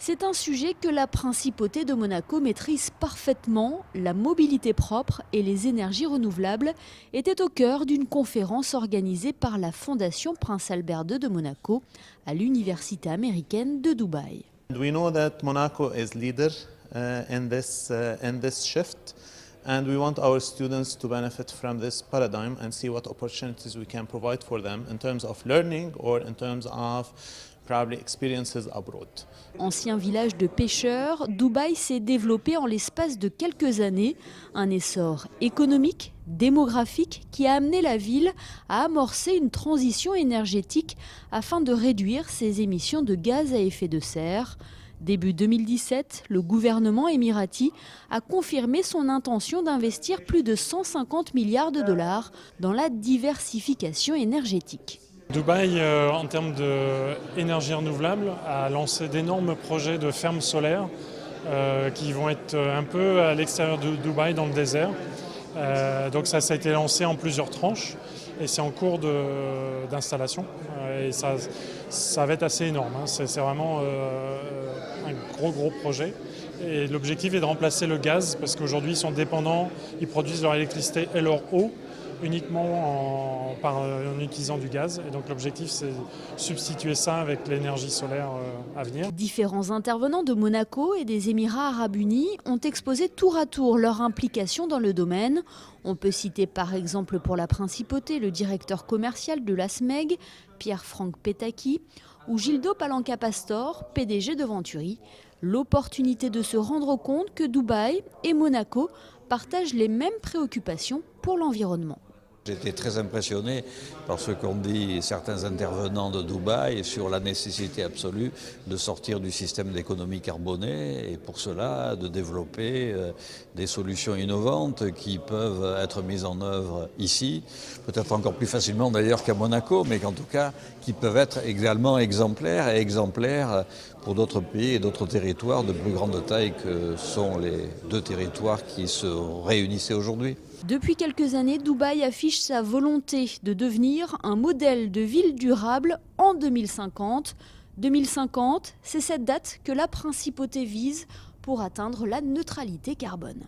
C'est un sujet que la principauté de Monaco maîtrise parfaitement. La mobilité propre et les énergies renouvelables étaient au cœur d'une conférence organisée par la Fondation Prince Albert II de Monaco à l'université américaine de Dubaï. We know that Monaco is leader in this shift, and we want our students to benefit from this paradigm and see what opportunities we can provide for them in terms of learning or in terms of probably experiences abroad. Ancien village de pêcheurs, Dubaï s'est développé en l'espace de quelques années. Un essor économique, démographique qui a amené la ville à amorcer une transition énergétique afin de réduire ses émissions de gaz à effet de serre. Début 2017, le gouvernement émirati a confirmé son intention d'investir plus de 150 milliards de dollars dans la diversification énergétique. Dubaï, en termes d'énergie renouvelable, a lancé d'énormes projets de fermes solaires qui vont être un peu à l'extérieur de Dubaï, dans le désert. Donc ça a été lancé en plusieurs tranches et c'est en cours d'installation. Et ça va être assez énorme, hein. C'est vraiment un gros projet. Et l'objectif est de remplacer le gaz parce qu'aujourd'hui ils sont dépendants, ils produisent leur électricité et leur eau uniquement en utilisant du gaz. Et donc l'objectif, c'est de substituer ça avec l'énergie solaire à venir. Différents intervenants de Monaco et des Émirats arabes unis ont exposé tour à tour leur implication dans le domaine. On peut citer par exemple pour la principauté le directeur commercial de la SMEG, Pierre-Franck Petaki, ou Gildo Palanca-Pastor, PDG de Venturi. L'opportunité de se rendre compte que Dubaï et Monaco partagent les mêmes préoccupations pour l'environnement. J'étais très impressionné par ce qu'ont dit certains intervenants de Dubaï sur la nécessité absolue de sortir du système d'économie carbonée et pour cela de développer des solutions innovantes qui peuvent être mises en œuvre ici, peut-être encore plus facilement d'ailleurs qu'à Monaco, mais qu'en tout cas qui peuvent être également exemplaires pour d'autres pays et d'autres territoires de plus grande taille que sont les deux territoires qui se réunissaient aujourd'hui. Depuis quelques années, Dubaï affiche sa volonté de devenir un modèle de ville durable en 2050. 2050, c'est cette date que la principauté vise pour atteindre la neutralité carbone.